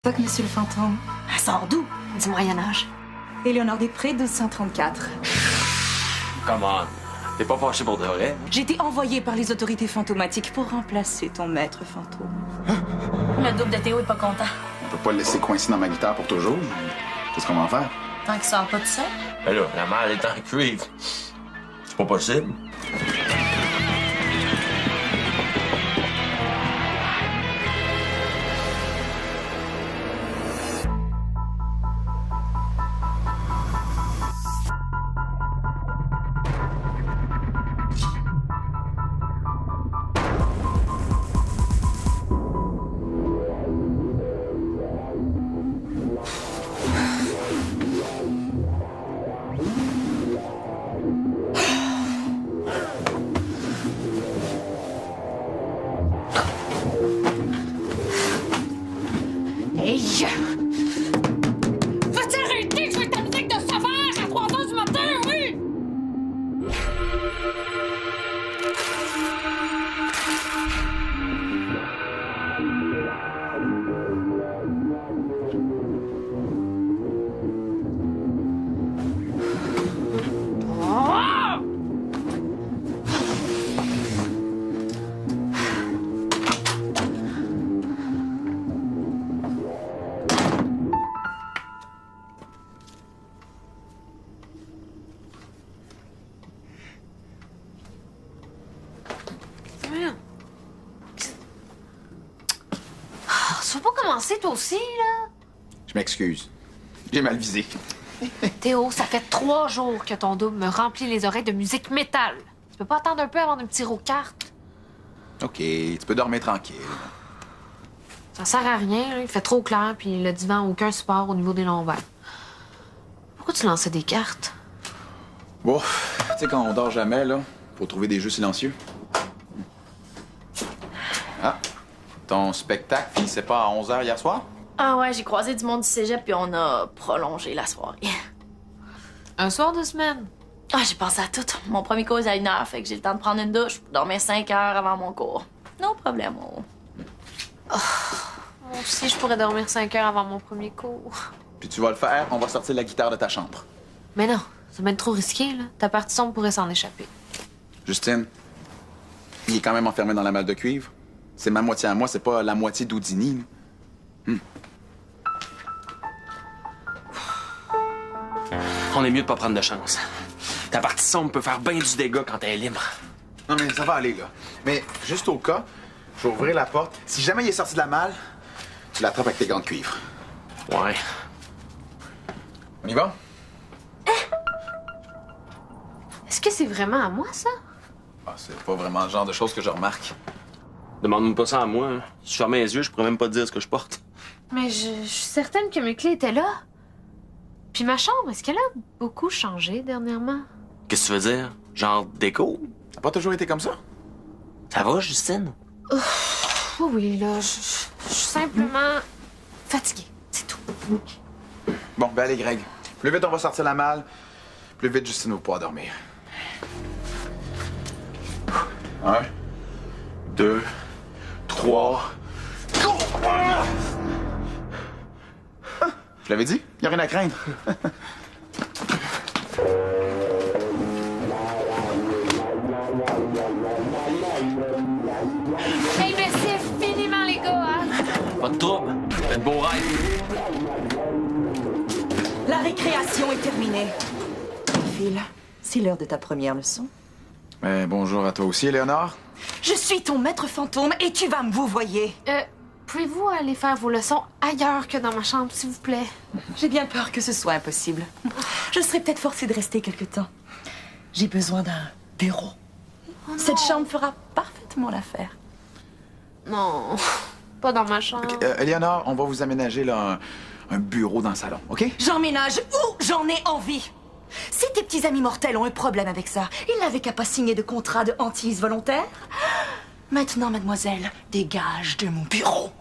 Toc, monsieur le fantôme. Elle sort d'où? Du Moyen-Âge. Éléonore Després, 1234. Come on. T'es pas fâché pour de vrai? J'ai été envoyée par les autorités fantomatiques pour remplacer ton maître fantôme. Le double de Théo est pas content. On peut pas le laisser coincer dans ma guitare pour toujours. Qu'est-ce qu'on va en faire? Tant qu'il sort pas de ça. Ben là, la mère est en cuivre. C'est pas possible. Hey! Vas-tu arrêter de jouer ta musique de sauvage à 3 heures du matin, oui? Oh! Tu veux pas commencer, toi aussi, là? Je m'excuse. J'ai mal visé. Théo, ça fait 3 jours que ton double me remplit les oreilles de musique métal. Tu peux pas attendre un peu avant d'un petit tir aux cartes? OK, tu peux dormir tranquille. Ça sert à rien, là. Il fait trop clair, puis le divan n'a aucun support au niveau des lombaires. Pourquoi tu lançais des cartes? Bon, tu sais, quand on dort jamais, là, faut trouver des jeux silencieux. Ah, ton spectacle finissait pas à 11h hier soir? Ah ouais, j'ai croisé du monde du cégep puis on a prolongé la soirée. Un soir de semaine. Ah, j'ai pensé à tout. Mon premier cours est à 1h, fait que j'ai le temps de prendre une douche pour dormir 5 heures avant mon cours. Non problème. Moi aussi, je pourrais dormir 5 heures avant mon premier cours. Puis tu vas le faire, on va sortir la guitare de ta chambre. Mais non, c'est même trop risqué, là. Ta partie sombre pourrait s'en échapper. Justine, il est quand même enfermé dans la malle de cuivre. C'est ma moitié à moi, c'est pas la moitié d'Houdini. On est mieux de pas prendre de chance. Ta partie sombre peut faire bien du dégât quand elle est libre. Non, mais ça va aller, là. Mais juste au cas, je vais ouvrir la porte. Si jamais il est sorti de la malle, tu l'attrapes avec tes gants de cuivre. Ouais. On y va? Est-ce que c'est vraiment à moi, ça? Ah, c'est pas vraiment le genre de choses que je remarque. Demande-moi pas ça à moi. Hein. Si je fermais les yeux, je pourrais même pas te dire ce que je porte. Mais je suis certaine que mes clés étaient là. Puis ma chambre, est-ce qu'elle a beaucoup changé dernièrement? Qu'est-ce que tu veux dire? Genre déco? Ça n'a pas toujours été comme ça? Ça va, Justine? Oui, là, je suis simplement fatiguée, c'est tout. Bon, ben allez, Greg. Plus vite on va sortir la malle, plus vite Justine va pouvoir dormir. 1, 2, 3, go! Je l'avais dit, il n'y a rien à craindre. Hey, mais c'est finiment, les gars, hein? Pas de trouble. Fais de beaux rêves. La récréation est terminée. Phil, c'est l'heure de ta première leçon. Bonjour à toi aussi, Éléonore. Je suis ton maître fantôme et tu vas me vouvoyer. Pouvez-vous aller faire vos leçons ailleurs que dans ma chambre, s'il vous plaît? J'ai bien peur que ce soit impossible. Je serai peut-être forcée de rester quelque temps. J'ai besoin d'un bureau. Cette chambre fera parfaitement l'affaire. Non, pas dans ma chambre. Éléonore, on va vous aménager là, un bureau dans le salon, OK? J'emménage où j'en ai envie. Si tes petits amis mortels ont un problème avec ça, ils n'avaient qu'à pas signer de contrat de hantise volontaire. Maintenant, mademoiselle, dégage de mon bureau.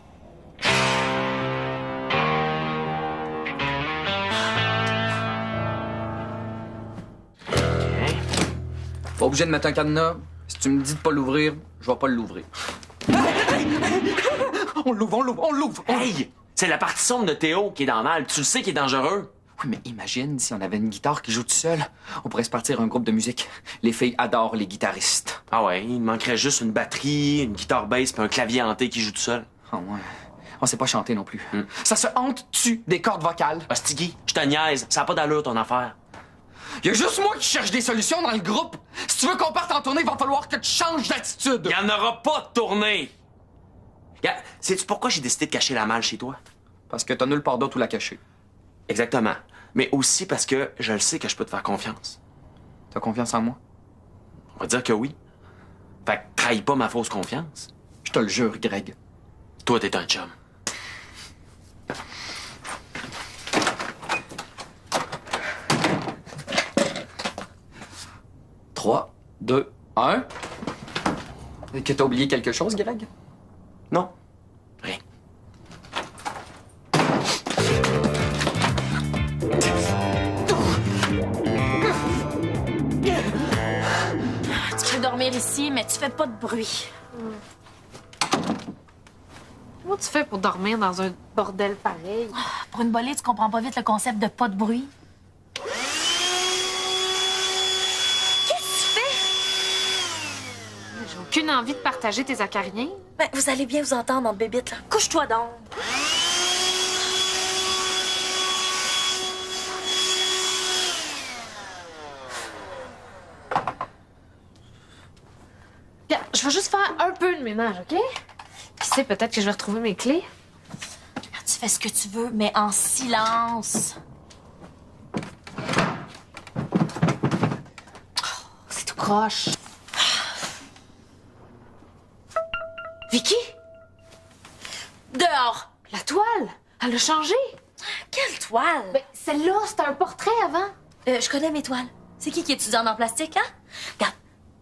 Pas obligé de mettre un cadenas. Si tu me dis de pas l'ouvrir, je vais pas l'ouvrir. On l'ouvre. Hey! C'est la partie sombre de Théo qui est dans le mal. Tu le sais qu'il est dangereux. Oui, mais imagine si on avait une guitare qui joue tout seul. On pourrait se partir un groupe de musique. Les filles adorent les guitaristes. Ah ouais, il manquerait juste une batterie, une guitare basse puis un clavier hanté qui joue tout seul. Ah ouais. On sait pas chanter non plus. Ça se hante-tu des cordes vocales? Hostie Guy, je te niaise. Ça a pas d'allure ton affaire. Y a juste moi qui cherche des solutions dans le groupe. Si tu veux qu'on parte en tournée, il va falloir que tu changes d'attitude. Il y en aura pas de tournée. Sais-tu pourquoi j'ai décidé de cacher la malle chez toi? Parce que t'as nulle part d'autre où la cacher. Exactement. Mais aussi parce que je le sais que je peux te faire confiance. T'as confiance en moi? On va dire que oui. Fait que trahis pas ma fausse confiance. Je te le jure, Greg. Toi, t'es un chum. Trois, deux, un. Que t'as oublié quelque chose, Greg? Non. Rien. Tu peux dormir ici, mais tu fais pas de bruit. Comment tu fais pour dormir dans un bordel pareil? Pour une bolée, tu comprends pas vite le concept de pas de bruit. J'ai aucune envie de partager tes acariens. Ben, vous allez bien vous entendre en bébite, là. Couche-toi donc. Bien, je vais juste faire un peu de ménage, OK? Qui sait, peut-être que je vais retrouver mes clés. Tu fais ce que tu veux, mais en silence. C'est tout croche. Vicky? Dehors! La toile! Elle a changé! Quelle toile? Ben, celle-là, c'était un portrait avant. Je connais mes toiles. C'est qui étudie en art plastique, hein? Regarde,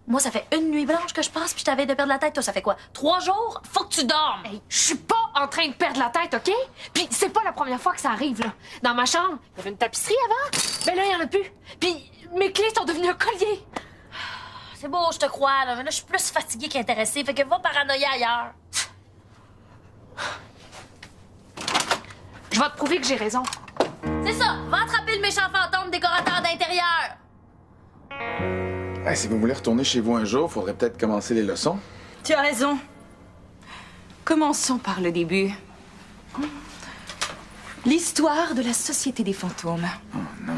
moi, ça fait une nuit blanche que je passe puis je t'avais de perdre la tête. Toi, ça fait quoi? 3 jours? Faut que tu dormes! Hey, je suis pas en train de perdre la tête, OK? Puis c'est pas la première fois que ça arrive, là. Dans ma chambre, il y avait une tapisserie avant. Ben là, il y en a plus. Puis mes clés sont devenues un collier. C'est beau, je te crois, là, mais là, je suis plus fatiguée qu'intéressée. Fait que va paranoïer ailleurs. Je vais te prouver que j'ai raison. C'est ça! Va attraper le méchant fantôme décorateur d'intérieur! Si vous voulez retourner chez vous un jour, faudrait peut-être commencer les leçons. Tu as raison. Commençons par le début. L'histoire de la Société des fantômes. Oh non.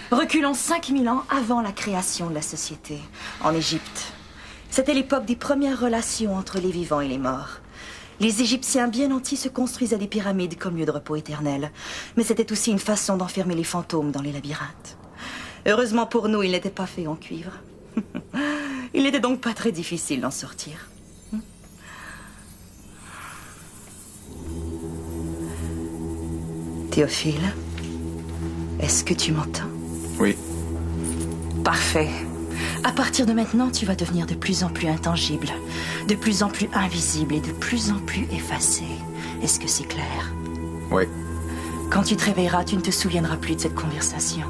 Reculons 5000 ans avant la création de la société, en Égypte. C'était l'époque des premières relations entre les vivants et les morts. Les Égyptiens bien nantis se construisaient des pyramides comme lieu de repos éternel. Mais c'était aussi une façon d'enfermer les fantômes dans les labyrinthes. Heureusement pour nous, ils n'étaient pas faits en cuivre. Il n'était donc pas très difficile d'en sortir. Théophile, est-ce que tu m'entends? Oui. Parfait. À partir de maintenant, tu vas devenir de plus en plus intangible, de plus en plus invisible et de plus en plus effacé. Est-ce que c'est clair? Oui. Quand tu te réveilleras, tu ne te souviendras plus de cette conversation.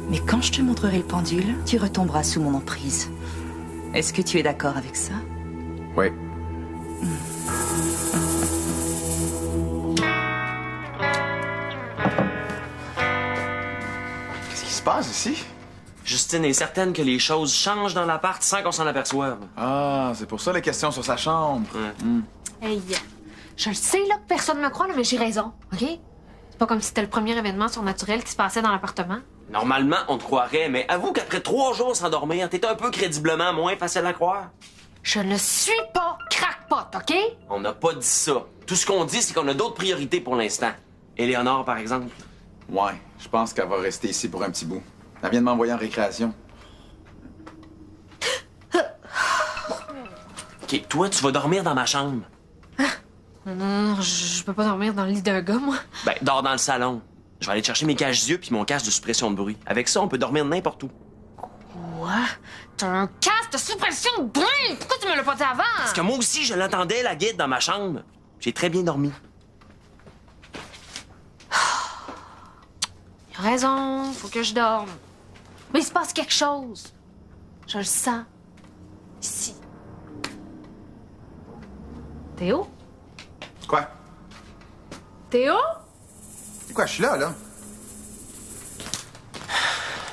Mais quand je te montrerai le pendule, tu retomberas sous mon emprise. Est-ce que tu es d'accord avec ça? Oui. Qu'est-ce qui se passe ici? Justine est certaine que les choses changent dans l'appart sans qu'on s'en aperçoive. Ah, c'est pour ça les questions sur sa chambre. Hey, je le sais, là, que personne ne me croit, là, mais j'ai raison, OK? C'est pas comme si c'était le premier événement surnaturel qui se passait dans l'appartement. Normalement, on te croirait, mais avoue qu'après 3 jours sans dormir, t'es un peu crédiblement moins facile à croire. Je ne suis pas crackpot, OK? On n'a pas dit ça. Tout ce qu'on dit, c'est qu'on a d'autres priorités pour l'instant. Éléonore, par exemple. Ouais, je pense qu'elle va rester ici pour un petit bout. Elle vient de m'envoyer en récréation. OK, toi, tu vas dormir dans ma chambre. Non, je peux pas dormir dans le lit d'un gars, moi. Ben, dors dans le salon. Je vais aller te chercher mes caches-yeux puis mon casque de suppression de bruit. Avec ça, on peut dormir n'importe où. Quoi? T'as un casque de suppression de bruit! Pourquoi tu me l'as pas dit avant? Parce que moi aussi, je l'entendais, la guide, dans ma chambre. J'ai très bien dormi. Il a raison, faut que je dorme. Mais il se passe quelque chose. Je le sens. Ici. Théo? Quoi? Théo? C'est quoi, je suis là?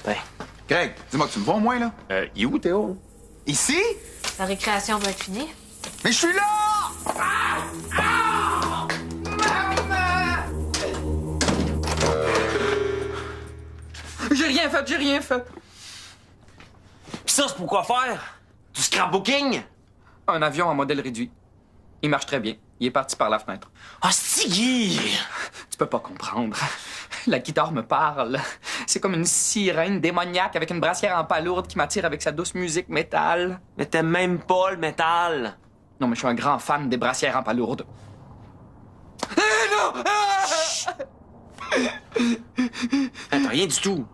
Ben, Greg, dis-moi que tu me vois au moins, là? il est où, Théo? Ici? La récréation doit être finie. Mais je suis là! J'ai rien fait. Pis ça, c'est pour quoi faire? Du scrapbooking? Un avion en modèle réduit. Il marche très bien. Il est parti par la fenêtre. Ah, Stiggy! Tu peux pas comprendre. La guitare me parle. C'est comme une sirène démoniaque avec une brassière en palourde qui m'attire avec sa douce musique métal. Mais t'aimes même pas le métal. Non, mais je suis un grand fan des brassières en palourde. Non! Attends, rien du tout.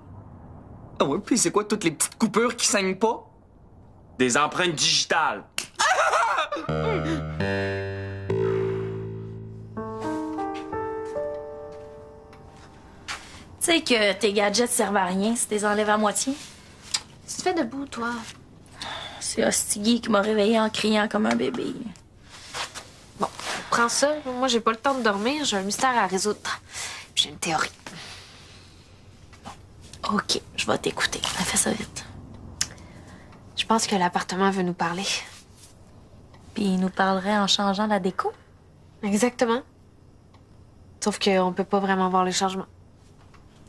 Ah ouais, puis c'est quoi toutes les petites coupures qui saignent pas? Des empreintes digitales. Tu sais que tes gadgets servent à rien si tu les enlèves à moitié. Tu te fais debout, toi. C'est Hostigui qui m'a réveillée en criant comme un bébé. Bon, prends ça. Moi, j'ai pas le temps de dormir. J'ai un mystère à résoudre. Puis j'ai une théorie. OK, je vais t'écouter. Fais ça vite. Je pense que l'appartement veut nous parler. Puis il nous parlerait en changeant la déco. Exactement. Sauf qu'on peut pas vraiment voir les changements.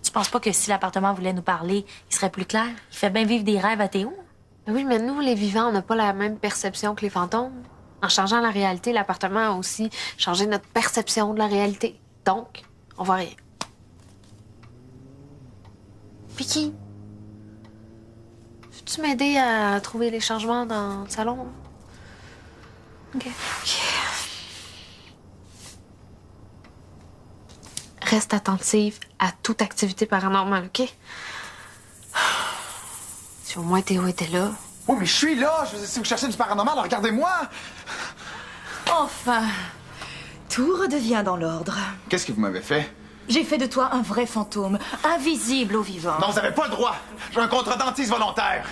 Tu penses pas que si l'appartement voulait nous parler, il serait plus clair? Il fait bien vivre des rêves à Théo. Oui, mais nous, les vivants, on n'a pas la même perception que les fantômes. En changeant la réalité, l'appartement a aussi changé notre perception de la réalité. Donc, on voit rien. Vicky, veux-tu m'aider à trouver les changements dans le salon? OK. Reste attentive à toute activité paranormale, OK? Si au moins Théo était là. Oui, mais je suis là! Si vous cherchez du paranormal, regardez-moi! Enfin, tout redevient dans l'ordre. Qu'est-ce que vous m'avez fait? J'ai fait de toi un vrai fantôme, invisible aux vivants. Non, vous avez pas le droit! J'ai un contre-dentiste volontaire!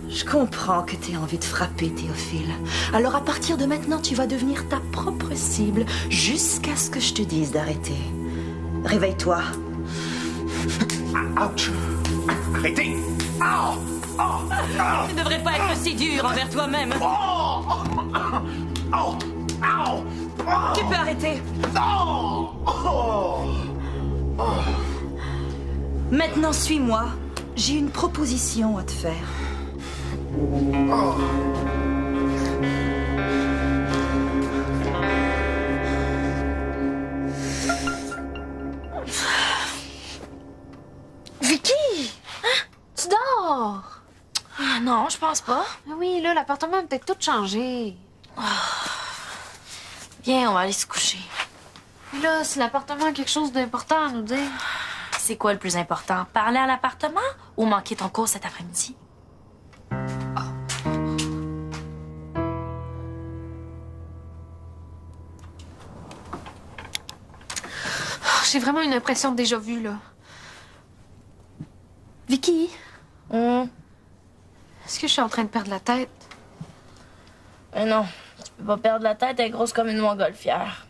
Je comprends que t'aies envie de frapper, Théophile. Alors à partir de maintenant, tu vas devenir ta propre cible jusqu'à ce que je te dise d'arrêter. Réveille-toi. Ouch! Arrêtez! Oh! Oh! Oh! Tu devrais pas être si dur envers toi-même. Oh! Oh! Oh! Tu peux arrêter. Oh! Oh! Maintenant, suis-moi. J'ai une proposition à te faire. Vicky! Hein? Tu dors? Ah non, je pense pas. Ah oui, là, l'appartement a peut-être tout changé. Viens, on va aller se coucher. Mais là, si l'appartement a quelque chose d'important à nous dire. C'est quoi le plus important? Parler à l'appartement ou manquer ton cours cet après-midi? J'ai vraiment une impression de déjà vu, là. Vicky, est-ce que je suis en train de perdre la tête? Mais non, tu peux pas perdre la tête, elle est grosse comme une montgolfière.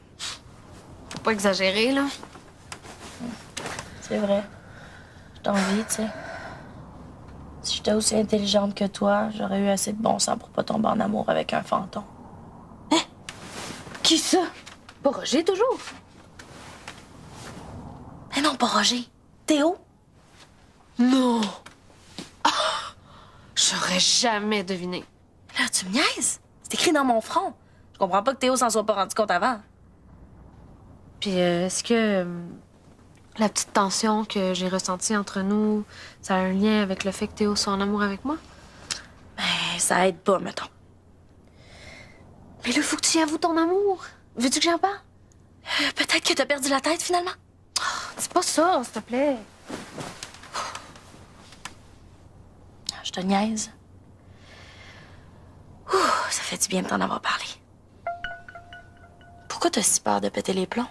Faut pas exagérer, là. C'est vrai. Je t'envie, tu sais. Si j'étais aussi intelligente que toi, j'aurais eu assez de bon sens pour pas tomber en amour avec un fantôme. Qui ça? Pas Roger, toujours. Mais non, pas Roger. Théo? Non! Ah! J'aurais jamais deviné. Là, tu me niaises? C'est écrit dans mon front. Je comprends pas que Théo s'en soit pas rendu compte avant. Puis, est-ce que la petite tension que j'ai ressentie entre nous, ça a un lien avec le fait que Théo soit en amour avec moi? Ben, ça aide pas, mettons. Mais là, faut que tu y avoues ton amour. Veux-tu que j'en parle? Peut-être que t'as perdu la tête, finalement. C'est pas ça, s'il te plaît. Je te niaise. Ouh, ça fait du bien de t'en avoir parlé. Pourquoi t'as si peur de péter les plombs?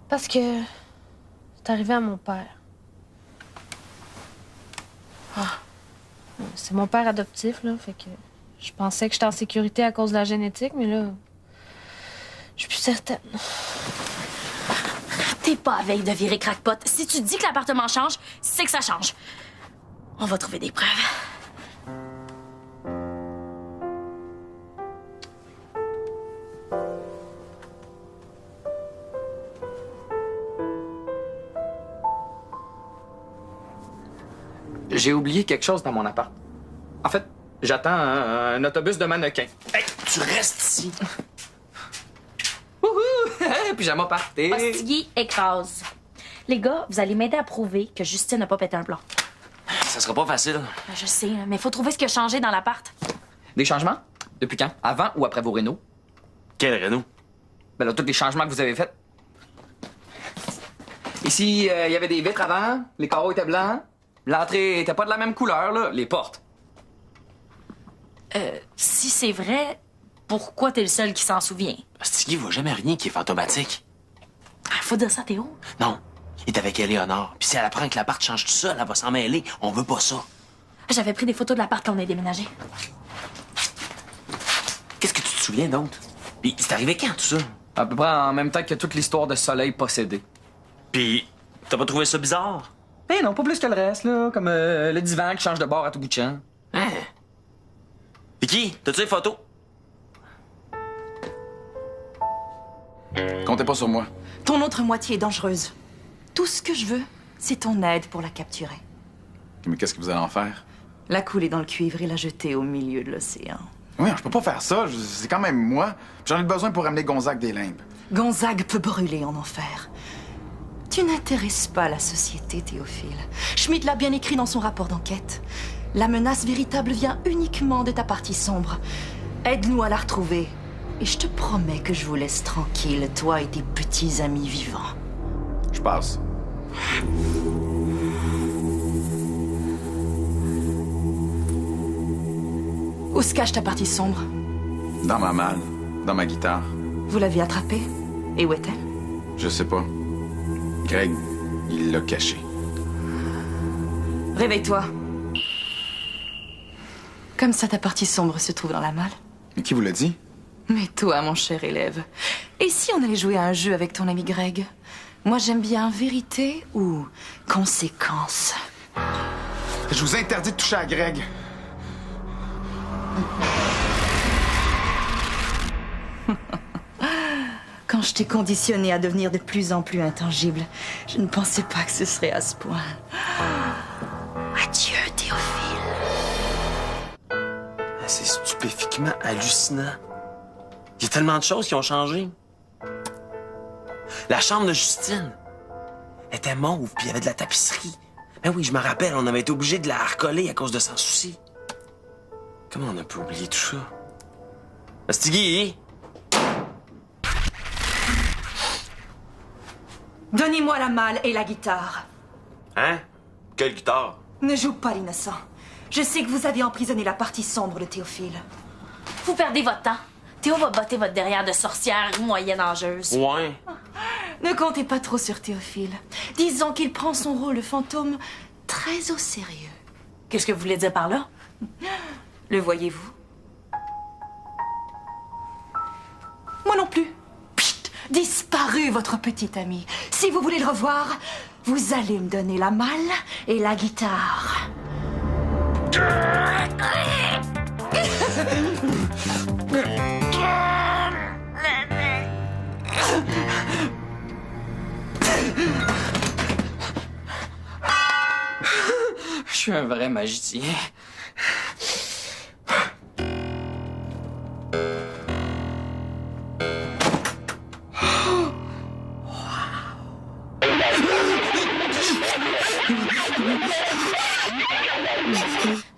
Parce que c'est arrivé à mon père. C'est mon père adoptif, là, fait que je pensais que j'étais en sécurité à cause de la génétique, mais là, je suis plus certaine. T'es pas à veille de virer crackpot. Si tu dis que l'appartement change, c'est que ça change. On va trouver des preuves. J'ai oublié quelque chose dans mon appart. En fait, j'attends un autobus de mannequin. Hey, tu restes ici. Wouhou! Pyjama party! Hostigui écrase. Les gars, vous allez m'aider à prouver que Justine n'a pas pété un plomb. Ça sera pas facile. Je sais, mais il faut trouver ce qui a changé dans l'appart. Des changements? Depuis quand? Avant ou après vos rénaux? Quel Renault? Ben là, tous les changements que vous avez faits. Ici, il y avait des vitres avant, les carreaux étaient blancs, l'entrée était pas de la même couleur, là, les portes. Si c'est vrai, pourquoi t'es le seul qui s'en souvient? Stiggy voit jamais rien qui est fantomatique. Faut dire ça, Théo. Non, il est avec Éléonore. Puis si elle apprend que l'appart change tout seul, elle va s'en mêler. On veut pas ça. J'avais pris des photos de l'appart quand on est déménagé. Qu'est-ce que tu te souviens d'autre? Puis c'est arrivé quand, tout ça? À peu près en même temps que toute l'histoire de Soleil possédé. Puis t'as pas trouvé ça bizarre? Ben non, pas plus que le reste, là. Comme le divan qui change de bord à tout bout de champ. Hein? Vicky, t'as-tu les photos? Comptez pas sur moi. Ton autre moitié est dangereuse. Tout ce que je veux, c'est ton aide pour la capturer. Mais qu'est-ce que vous allez en faire? La couler dans le cuivre et la jeter au milieu de l'océan. Oui, je peux pas faire ça. C'est quand même moi. J'en ai besoin pour ramener Gonzague des limbes. Gonzague peut brûler en enfer. Tu n'intéresses pas la société, Théophile. Schmidt l'a bien écrit dans son rapport d'enquête. La menace véritable vient uniquement de ta partie sombre. Aide-nous à la retrouver. Et je te promets que je vous laisse tranquille, toi et tes petits amis vivants. Je passe. Où se cache ta partie sombre? Dans ma malle, dans ma guitare. Vous l'avez attrapée? Et où est-elle? Je sais pas. Greg, il l'a caché. Réveille-toi. Comme ça, ta partie sombre se trouve dans la malle. Mais qui vous l'a dit? Mais toi, mon cher élève, et si on allait jouer à un jeu avec ton ami Greg? Moi, j'aime bien vérité ou conséquence. Je vous interdis de toucher à Greg. Quand je t'ai conditionné à devenir de plus en plus intangible, je ne pensais pas que ce serait à ce point. Adieu, Théophile. C'est stupéfiquement hallucinant. Il y a tellement de choses qui ont changé. La chambre de Justine était mauve, puis il y avait de la tapisserie. Ben oui, je me rappelle, on avait été obligé de la recoller à cause de son souci. Comment on a pu oublier tout ça? Stiggy! Donnez-moi la malle et la guitare. Hein? Quelle guitare? Ne joue pas l'innocent. Je sais que vous avez emprisonné la partie sombre de Théophile. Vous perdez votre temps. Théo va botter votre derrière de sorcière moyenâgeuse. Ouais. Ne comptez pas trop sur Théophile. Disons qu'il prend son rôle de fantôme très au sérieux. Qu'est-ce que vous voulez dire par là? Le voyez-vous? Moi non plus. Psst, disparu, votre petit ami. Si vous voulez le revoir, vous allez me donner la malle et la guitare. Je suis un vrai magicien.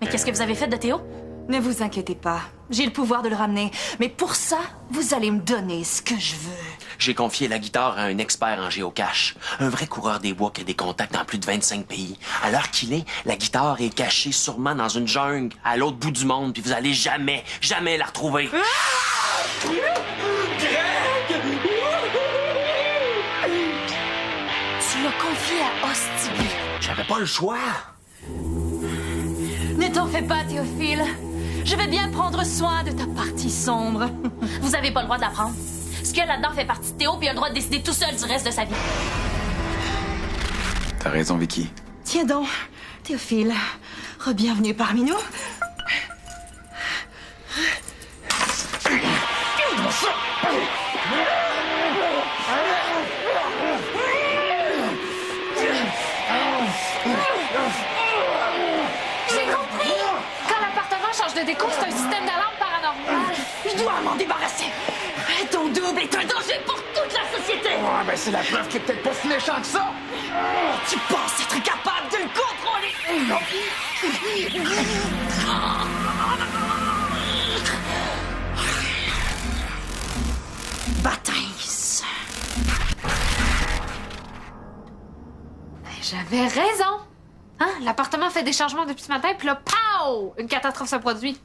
Mais qu'est-ce que vous avez fait de Théo? Ne vous inquiétez pas, j'ai le pouvoir de le ramener. Mais pour ça, vous allez me donner ce que je veux. J'ai confié la guitare à un expert en géocache. Un vrai coureur des bois qui a des contacts dans plus de 25 pays. À l'heure qu'il est, la guitare est cachée sûrement dans une jungle à l'autre bout du monde, puis vous allez jamais, jamais la retrouver. Tu l'as confié à Hostigui. J'avais pas le choix. Ne t'en fais pas, Théophile. Je vais bien prendre soin de ta partie sombre. Vous avez pas le droit de la prendre. Ce qu'il y a là-dedans fait partie de Théo, puis il a le droit de décider tout seul du reste de sa vie. T'as raison, Vicky. Tiens donc, Théophile, re-bienvenue parmi nous. J'ai compris! Quand l'appartement change de déco, c'est un système d'alarme paranormal. Je dois m'en débarrasser. Ton double est un danger pour toute la société. Ouais, ben c'est la preuve qu'il est peut-être pas si méchant que ça. Tu penses être capable de le contrôler? Baptiste. J'avais raison. Hein? L'appartement fait des changements depuis ce matin, puis là, pow! Une catastrophe se produit.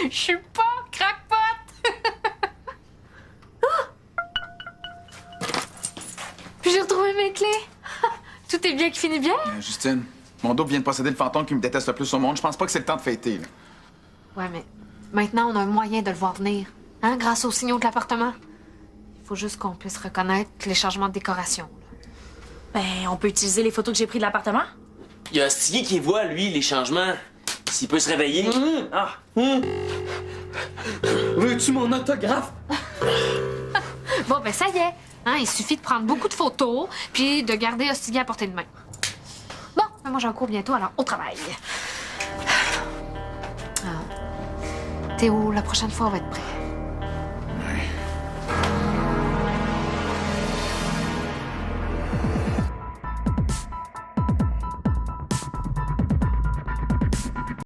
Je suis pas crackpot! Puis j'ai retrouvé mes clés. Tout est bien qui finit bien. Justine, mon double vient de posséder le fantôme qui me déteste le plus au monde. Je pense pas que c'est le temps de fêter, là. Ouais, mais maintenant, on a un moyen de le voir venir. Hein? Grâce aux signaux de l'appartement. Il faut juste qu'on puisse reconnaître les changements de décoration. Là. Ben, on peut utiliser les photos que j'ai prises de l'appartement? Il y a Stiggy qui voit, lui, les changements. S'il peut se réveiller. Ah. Veux-tu mon autographe? Bon, ben ça y est. Hein? Il suffit de prendre beaucoup de photos, puis de garder Hostigui à portée de main. Bon, ben moi j'ai un cours bientôt, alors au travail. Ah. Théo, la prochaine fois, on va être prêt.